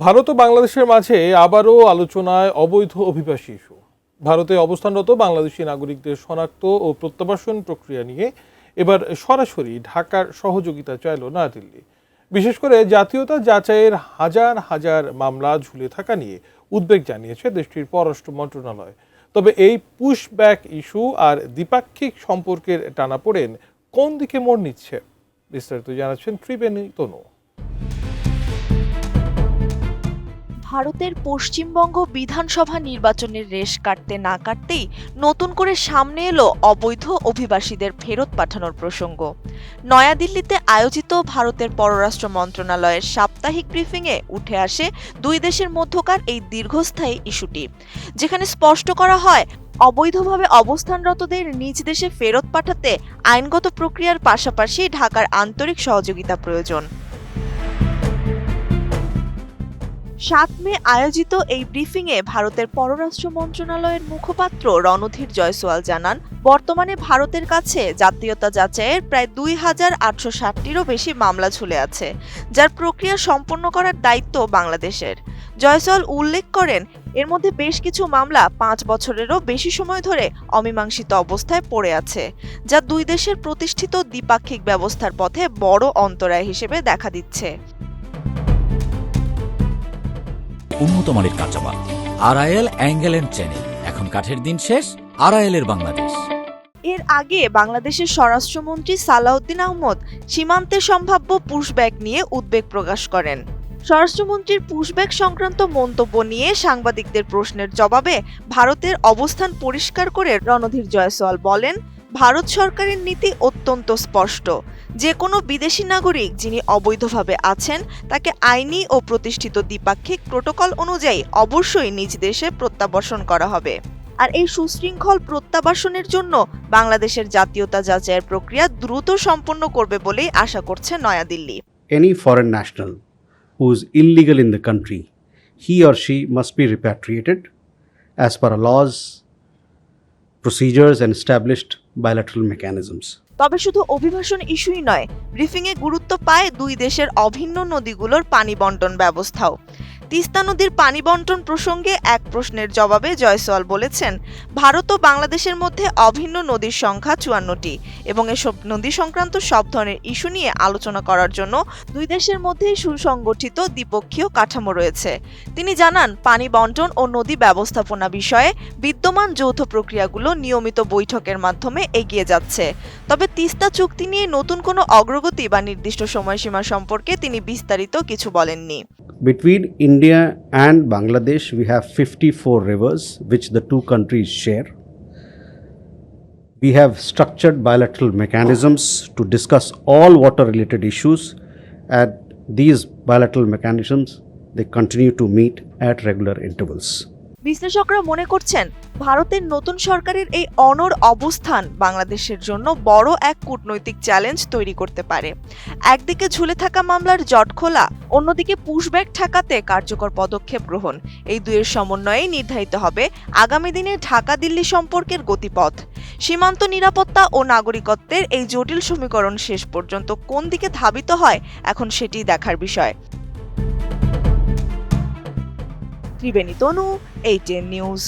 ভারত ও বাংলাদেশের মাঝে আবারও আলোচনায় অবৈধ অভিবাসী ইস্যু। ভারতে অবস্থানরত বাংলাদেশি নাগরিকদের শনাক্ত ও প্রত্যাবাসন প্রক্রিয়া নিয়ে এবার সরাসরি ঢাকার সহযোগিতা চাইল নয়াদিল্লি। বিশেষ করে জাতীয়তা যাচাইয়ের হাজার হাজার মামলা ঝুলে থাকা নিয়ে উদ্বেগ জানিয়েছে দেশটির পররাষ্ট্র মন্ত্রণালয়। তবে এই পুশব্যাক ইস্যু আর দ্বিপাক্ষিক সম্পর্কের টানাপোড়েন কোন দিকে মোড় নিচ্ছে, বিস্তারিত জানাচ্ছেন ত্রিবেণী তনু। ভারতের পশ্চিমবঙ্গ বিধানসভা নির্বাচনের রেশ কাটতে না কাটতেই নতুন করে সামনে এলো অবৈধ অভিবাসীদের ফেরত পাঠানোর প্রসঙ্গ। নয়াদিল্লিতে আয়োজিত ভারতের পররাষ্ট্র মন্ত্রণালয়ের সাপ্তাহিক ব্রিফিংয়ে উঠে আসে দুই দেশের মধ্যকার এই দীর্ঘস্থায়ী ইস্যুটি, যেখানে স্পষ্ট করা হয় অবৈধভাবে অবস্থানরতদের নিজ দেশে ফেরত পাঠাতে আইনগত প্রক্রিয়ার পাশাপাশি ঢাকার আন্তরিক সহযোগিতা প্রয়োজন। ৭ মে আয়োজিত এই ব্রিফিংয়ে ভারতের পররাষ্ট্র মন্ত্রণালয়ের মুখপাত্র রণধীর জয়সওয়াল জানান, বর্তমানে ভারতের কাছে জাতীয়তা যাচাইয়ের প্রায় ২,৮৬০টিরও বেশি মামলা ঝুলে আছে, যার প্রক্রিয়া সম্পন্ন করার দায়িত্ব বাংলাদেশের। জয়সওয়াল উল্লেখ করেন, এর মধ্যে বেশ কিছু মামলা ৫ বছরেরও বেশি সময় ধরে অমীমাংসিত অবস্থায় পড়ে আছে, যা দুই দেশের প্রতিষ্ঠিত দ্বিপাক্ষিক ব্যবস্থার পথে বড় অন্তরায় হিসেবে দেখা দিচ্ছে। উন্নত মানের কাঁচামাল আরআইএল অ্যাঙ্গেল এন্ড চ্যানেল, এখন কাঠের দিন শেষ, আরআইএল এর বাংলাদেশ। এর আগে বাংলাদেশের স্বরাষ্ট্রমন্ত্রী সালাউদ্দিন আহমদ সীমান্তে সম্ভাব্য পুশব্যাক নিয়ে উদ্বেগ প্রকাশ করেন। স্বরাষ্ট্রমন্ত্রীর পুশব্যাক সংক্রান্ত মন্তব্য নিয়ে সাংবাদিকদের প্রশ্নের জবাবে ভারতের অবস্থান পরিষ্কার করে রণধীর জয়সওয়াল বলেন, ভারত সরকারের নীতি অত্যন্ত স্পষ্ট। যে কোনো বিদেশি নাগরিক যিনি অবৈধভাবে আছেন তাকে আইনি ও প্রতিষ্ঠিত দ্বিপাক্ষিক প্রোটোকল অনুযায়ী অবশ্যই নিজ দেশে প্রত্যাবাসন করা হবে। আর এই সুশৃঙ্খল প্রত্যাবাসনের জন্য বাংলাদেশের জাতীয়তা যাচাইয়ের প্রক্রিয়া দ্রুত সম্পন্ন করবে বলেই আশা করছে New Delhi. Any foreign national who is illegal in the country, he or she must be repatriated as per laws, procedures and established bilateral mechanisms. তবে শুধু অভিবাসন ইস্যুই নয়, ব্রিফিংয়ে গুরুত্ব পায় দুই দেশের অভিন্ন নদীগুলোর পানি বন্টন ব্যবস্থাও। তিস্তা নদীর পানি বন্টন প্রসঙ্গে এক প্রশ্নের জবাবে জয়সওয়াল বলেছেন, ভারত ও বাংলাদেশের মধ্যে অভিন্ন নদীর সংখ্যা ৫৪টি এবং এসব নদী সংক্রান্ত সব ধরনের ইস্যু নিয়ে আলোচনা করার জন্য দুই দেশের মধ্যেই সুসংগঠিত দ্বিপক্ষীয় কাঠামো রয়েছে। তিনি জানান, পানি বন্টন ও নদী ব্যবস্থাপনা বিষয়ে বিদ্যমান যৌথ প্রক্রিয়াগুলো নিয়মিত বৈঠকের মাধ্যমে এগিয়ে যাচ্ছে। তবে তিস্তা চুক্তি নিয়ে নতুন কোনো অগ্রগতি বা নির্দিষ্ট সময়সীমা সম্পর্কে তিনি বিস্তারিত কিছু বলেননি। Between India and Bangladesh, we have 54 rivers which the two countries share. We have structured bilateral mechanisms to discuss all water-related issues, and these bilateral mechanisms, they continue to meet at regular intervals. বিশ্লেষকরা মনে করছেন, ভারতের নতুন সরকারের এই অনড় অবস্থান বাংলাদেশের জন্য বড় এক কূটনৈতিক চ্যালেঞ্জ তৈরি করতে পারে। একদিকে ঝুলে থাকা মামলার জট খোলা, অন্যদিকে পুশব্যাক ঠেকাতে কার্যকর পদক্ষেপ গ্রহণ, এই দুইয়ের সমন্বয়েই নির্ধারিত হবে আগামী দিনে ঢাকা দিল্লি সম্পর্কের গতিপথ। সীমান্ত নিরাপত্তা ও নাগরিকত্বের এই জটিল সমীকরণ শেষ পর্যন্ত কোন দিকে ধাবিত হয়, এখন সেটি দেখার বিষয়। ত্রিবেণী তনু, ATN নিউজ।